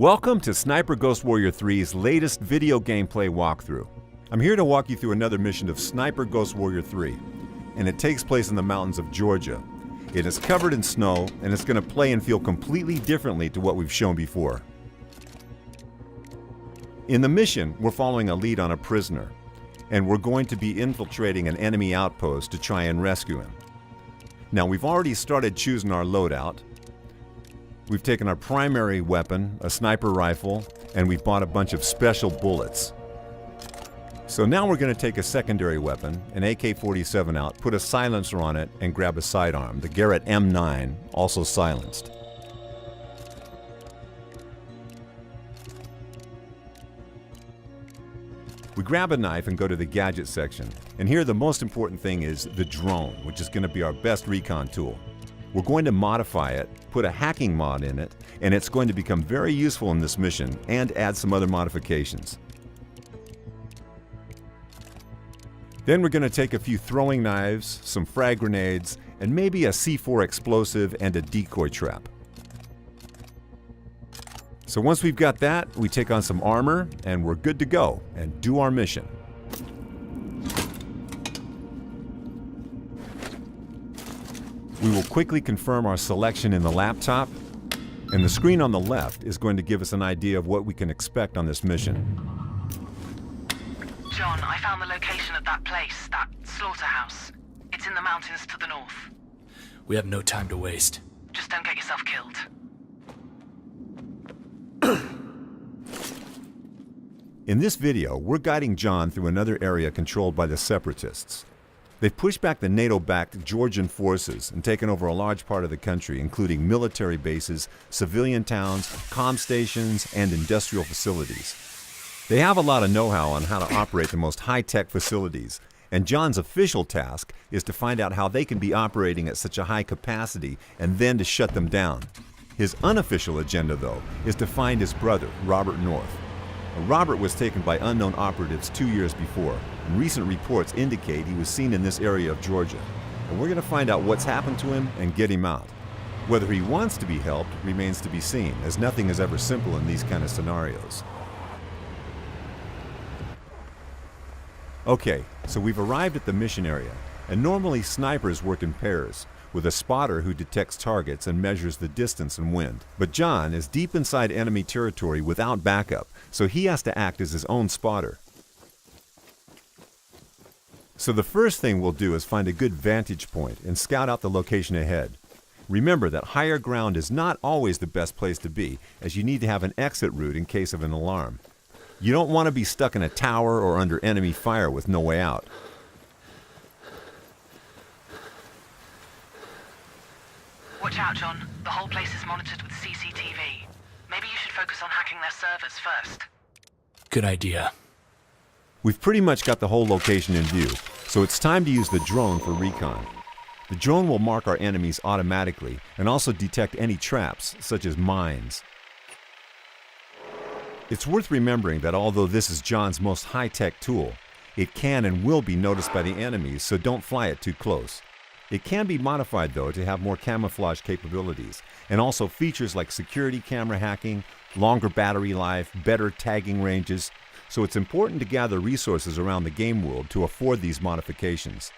Welcome to Sniper Ghost Warrior 3's latest video gameplay walkthrough. I'm here to walk you through another mission of Sniper Ghost Warrior 3, and it takes place in the mountains of Georgia. It is covered in snow, and it's going to play and feel completely differently to what we've shown before. In the mission, we're following a lead on a prisoner, and we're going to be infiltrating an enemy outpost to try and rescue him. Now, we've already started choosing our loadout. We've taken our primary weapon, a sniper rifle, and we've bought a bunch of special bullets. So now we're going to take a secondary weapon, an AK-47 out, put a silencer on it, and grab a sidearm, the Garrett M9, also silenced. We grab a knife and go to the gadget section, and here the most important thing is the drone, which is going to be our best recon tool. We're going to modify it, put a hacking mod in it, and it's going to become very useful in this mission and add some other modifications. Then we're going to take a few throwing knives, some frag grenades, and maybe a C4 explosive and a decoy trap. So once we've got that, we take on some armor and we're good to go and do our mission. We will quickly confirm our selection in the laptop, and the screen on the left is going to give us an idea of what we can expect on this mission. John, I found the location of that place, that slaughterhouse. It's in the mountains to the north. We have no time to waste. Just don't get yourself killed. In this video, we're guiding John through another area controlled by the Separatists. They've pushed back the NATO-backed Georgian forces and taken over a large part of the country, including military bases, civilian towns, comm stations, and industrial facilities. They have a lot of know-how on how to operate the most high-tech facilities, and John's official task is to find out how they can be operating at such a high capacity and then to shut them down. His unofficial agenda, though, is to find his brother, Robert North. Robert was taken by unknown operatives 2 years before, and recent reports indicate he was seen in this area of Georgia. And we're going to find out what's happened to him and get him out. Whether he wants to be helped remains to be seen, as nothing is ever simple in these kind of scenarios. Okay, so we've arrived at the mission area, and normally snipers work in pairs, with a spotter who detects targets and measures the distance and wind. But John is deep inside enemy territory without backup, so he has to act as his own spotter. So the first thing we'll do is find a good vantage point and scout out the location ahead. Remember that higher ground is not always the best place to be, as you need to have an exit route in case of an alarm. You don't want to be stuck in a tower or under enemy fire with no way out. Watch out, John. The whole place is monitored with CCTV. Maybe you should focus on hacking their servers first. Good idea. We've pretty much got the whole location in view, so it's time to use the drone for recon. The drone will mark our enemies automatically and also detect any traps, such as mines. It's worth remembering that although this is John's most high-tech tool, it can and will be noticed by the enemies, so don't fly it too close. It can be modified, though, to have more camouflage capabilities, and also features like security camera hacking, longer battery life, better tagging ranges, so it's important to gather resources around the game world to afford these modifications.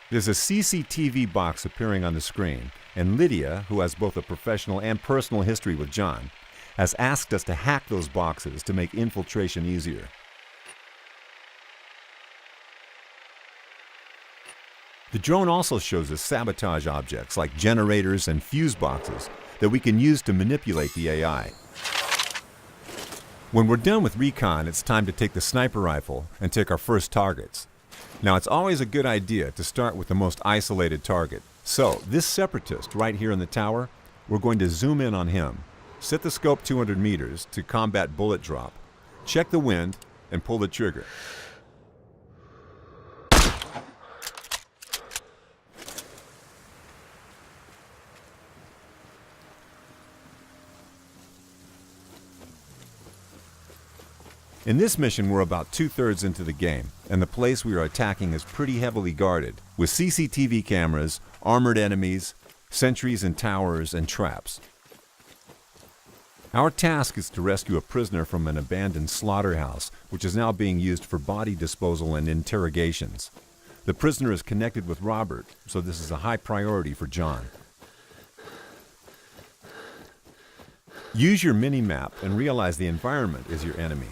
There's a CCTV box appearing on the screen, and Lydia, who has both a professional and personal history with John, has asked us to hack those boxes to make infiltration easier. The drone also shows us sabotage objects like generators and fuse boxes that we can use to manipulate the AI. When we're done with recon, it's time to take the sniper rifle and take our first targets. Now, it's always a good idea to start with the most isolated target. So, this separatist right here in the tower, we're going to zoom in on him. Set the scope 200 meters to combat bullet drop. Check the wind and pull the trigger. In this mission, we're about 2/3 into the game, and the place we are attacking is pretty heavily guarded, with CCTV cameras, armored enemies, sentries and towers, and traps. Our task is to rescue a prisoner from an abandoned slaughterhouse, which is now being used for body disposal and interrogations. The prisoner is connected with Robert, so this is a high priority for John. Use your mini-map and realize the environment is your enemy.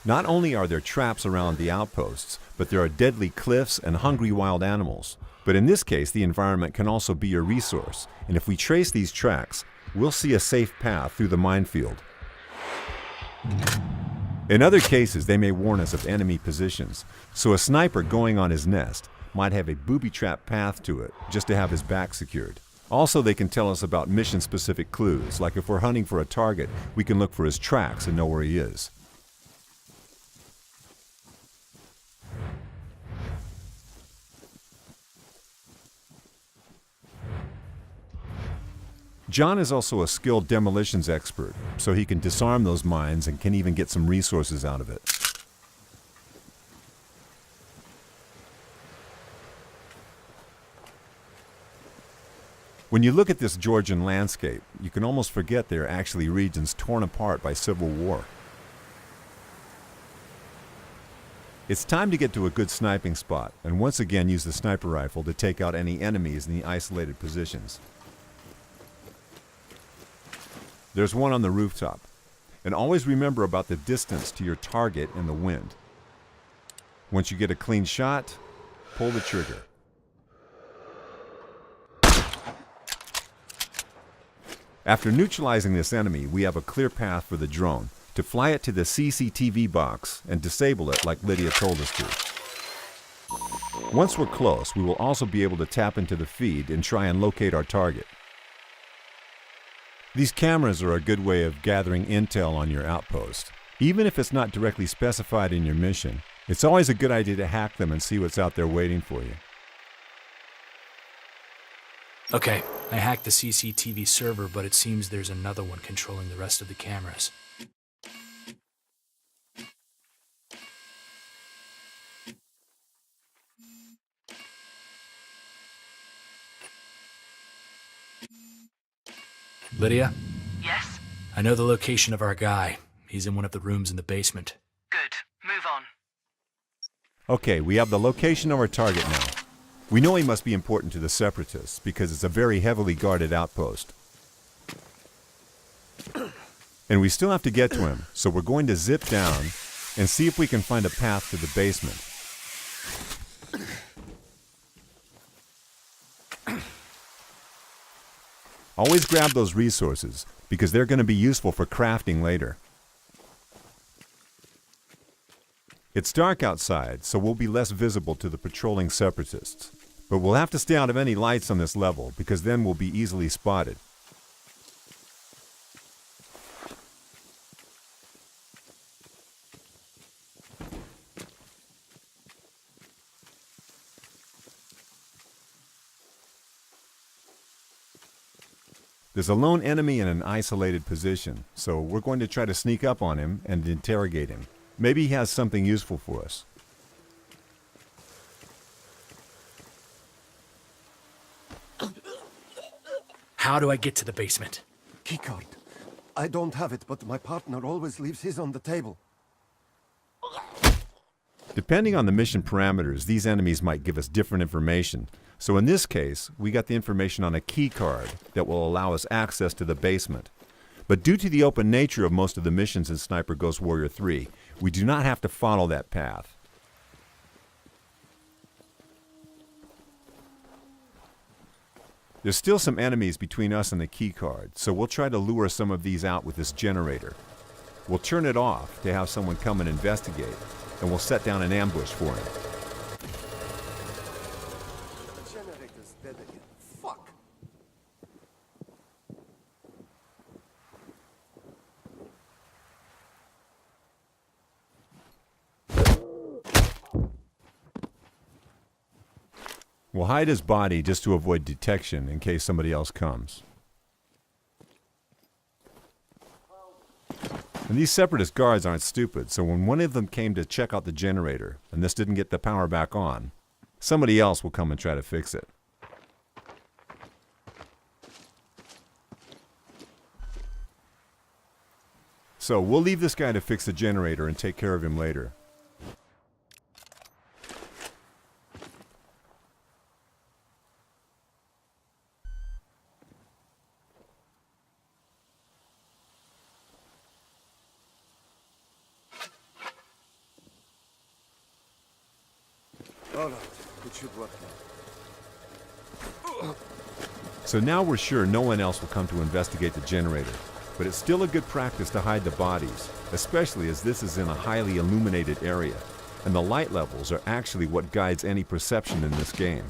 Not only are there traps around the outposts, but there are deadly cliffs and hungry wild animals. But in this case, the environment can also be your resource, and if we trace these tracks, we'll see a safe path through the minefield. In other cases, they may warn us of enemy positions, so a sniper going on his nest might have a booby-trap path to it, just to have his back secured. Also, they can tell us about mission-specific clues, like if we're hunting for a target, we can look for his tracks and know where he is. John is also a skilled demolitions expert, so he can disarm those mines and can even get some resources out of it. When you look at this Georgian landscape, you can almost forget they are actually regions torn apart by civil war. It's time to get to a good sniping spot, and once again use the sniper rifle to take out any enemies in the isolated positions. There's one on the rooftop. And always remember about the distance to your target and the wind. Once you get a clean shot, pull the trigger. After neutralizing this enemy, we have a clear path for the drone to fly it to the CCTV box and disable it like Lydia told us to. Once we're close, we will also be able to tap into the feed and try and locate our target. These cameras are a good way of gathering intel on your outpost. Even if it's not directly specified in your mission, it's always a good idea to hack them and see what's out there waiting for you. Okay, I hacked the CCTV server, but it seems there's another one controlling the rest of the cameras. Lydia? Yes? I know the location of our guy. He's in one of the rooms in the basement. Good. Move on. Okay, we have the location of our target now. We know he must be important to the Separatists because it's a very heavily guarded outpost. And we still have to get to him, so we're going to zip down and see if we can find a path to the basement. Always grab those resources, because they're going to be useful for crafting later. It's dark outside, so we'll be less visible to the patrolling Separatists. But we'll have to stay out of any lights on this level, because then we'll be easily spotted. There's a lone enemy in an isolated position, so we're going to try to sneak up on him and interrogate him. Maybe he has something useful for us. How do I get to the basement? Keycard. I don't have it, but my partner always leaves his on the table. Depending on the mission parameters, these enemies might give us different information. So in this case, we got the information on a key card that will allow us access to the basement. But due to the open nature of most of the missions in Sniper Ghost Warrior 3, we do not have to follow that path. There's still some enemies between us and the key card, so we'll try to lure some of these out with this generator. We'll turn it off to have someone come and investigate, and we'll set down an ambush for him. The generator's dead again. Fuck! We'll hide his body just to avoid detection in case somebody else comes. And these separatist guards aren't stupid, so when one of them came to check out the generator, and this didn't get the power back on, somebody else will come and try to fix it. So we'll leave this guy to fix the generator and take care of him later. All right, it should work now. So now we're sure no one else will come to investigate the generator. But it's still a good practice to hide the bodies, especially as this is in a highly illuminated area, and the light levels are actually what guides any perception in this game.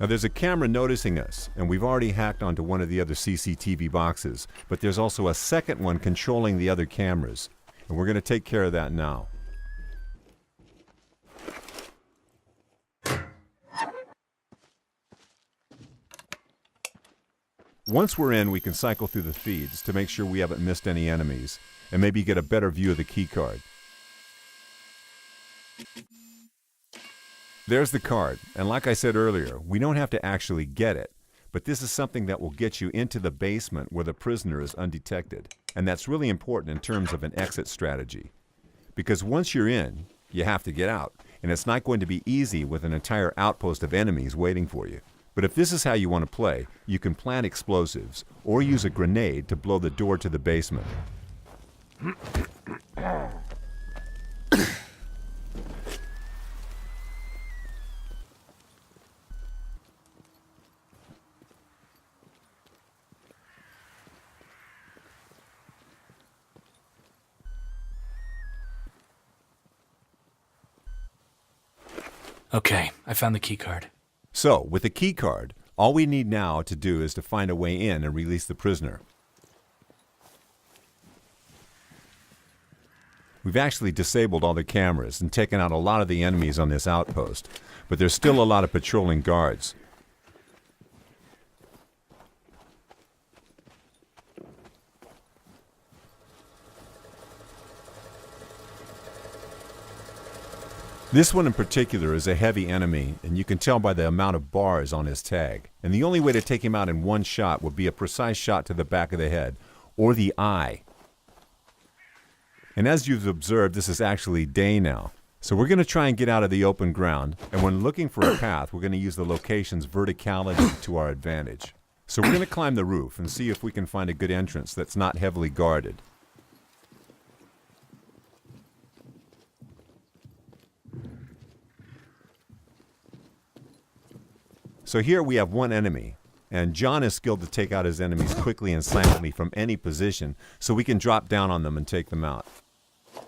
Now there's a camera noticing us, and we've already hacked onto one of the other CCTV boxes, but there's also a second one controlling the other cameras, and we're going to take care of that now. Once we're in, we can cycle through the feeds to make sure we haven't missed any enemies, and maybe get a better view of the keycard. There's the card, and like I said earlier, we don't have to actually get it, but this is something that will get you into the basement where the prisoner is undetected, and that's really important in terms of an exit strategy. Because once you're in, you have to get out, and it's not going to be easy with an entire outpost of enemies waiting for you. But if this is how you want to play, you can plant explosives or use a grenade to blow the door to the basement. Okay, I found the keycard. So, with the key card, all we need now to do is to find a way in and release the prisoner. We've actually disabled all the cameras and taken out a lot of the enemies on this outpost, but there's still a lot of patrolling guards. This one in particular is a heavy enemy, and you can tell by the amount of bars on his tag. And the only way to take him out in one shot would be a precise shot to the back of the head, or the eye. And as you've observed, this is actually day now. So we're going to try and get out of the open ground, and when looking for a path, we're going to use the location's verticality to our advantage. So we're going to climb the roof and see if we can find a good entrance that's not heavily guarded. So here we have one enemy, and John is skilled to take out his enemies quickly and silently from any position, so we can drop down on them and take them out.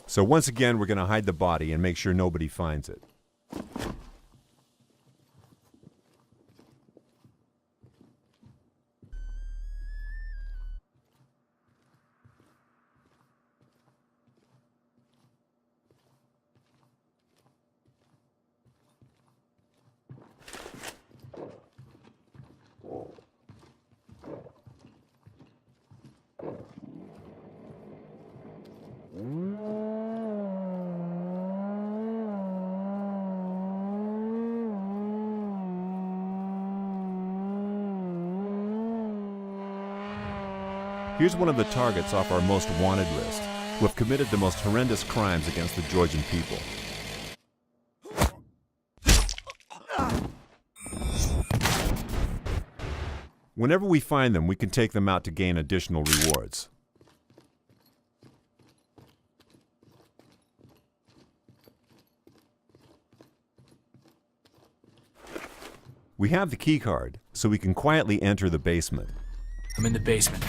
So once again, we're going to hide the body and make sure nobody finds it. Here's one of the targets off our most wanted list, who have committed the most horrendous crimes against the Georgian people. Whenever we find them, we can take them out to gain additional rewards. We have the key card, so we can quietly enter the basement. I'm in the basement.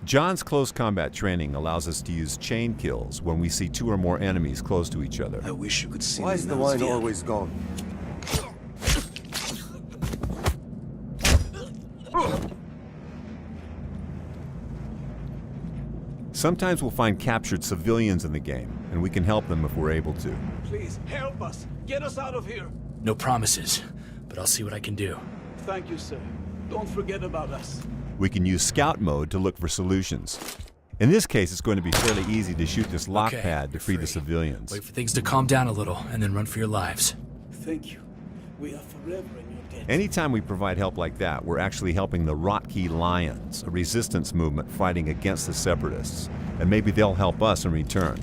John's close combat training allows us to use chain kills when we see 2 or more enemies close to each other. I wish you could see Why is the wine always gone? Sometimes we'll find captured civilians in the game, and we can help them if we're able to. Please, help us. Get us out of here. No promises, but I'll see what I can do. Thank you, sir. Don't forget about us. We can use scout mode to look for solutions. In this case, it's going to be fairly easy to shoot this lock Okay, pad to you're free the free. civilians. Wait for things to calm down a little, and then run for your lives. Thank you. We are forever in your debt. Anytime we provide help like that, we're actually helping the Rotkey Lions, a resistance movement fighting against the Separatists. And maybe they'll help us in return.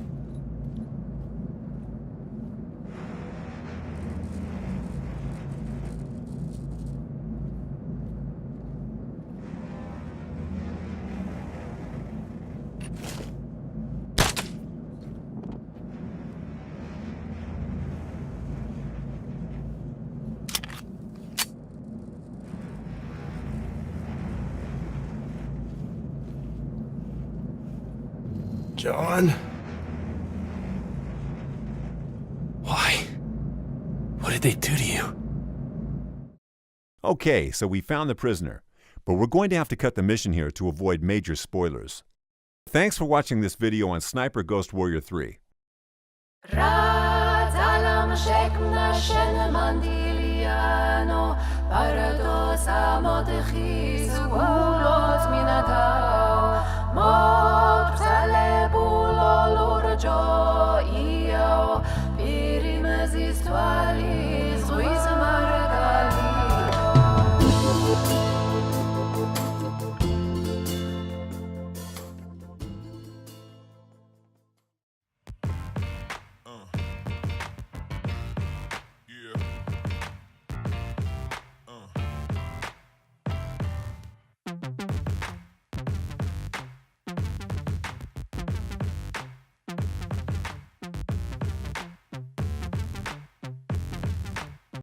John? Why? What did they do to you? Okay, so we found the prisoner, but we're going to have to cut the mission here to avoid major spoilers. Thanks for watching this video on Sniper Ghost Warrior 3. مبتل بولا لور جا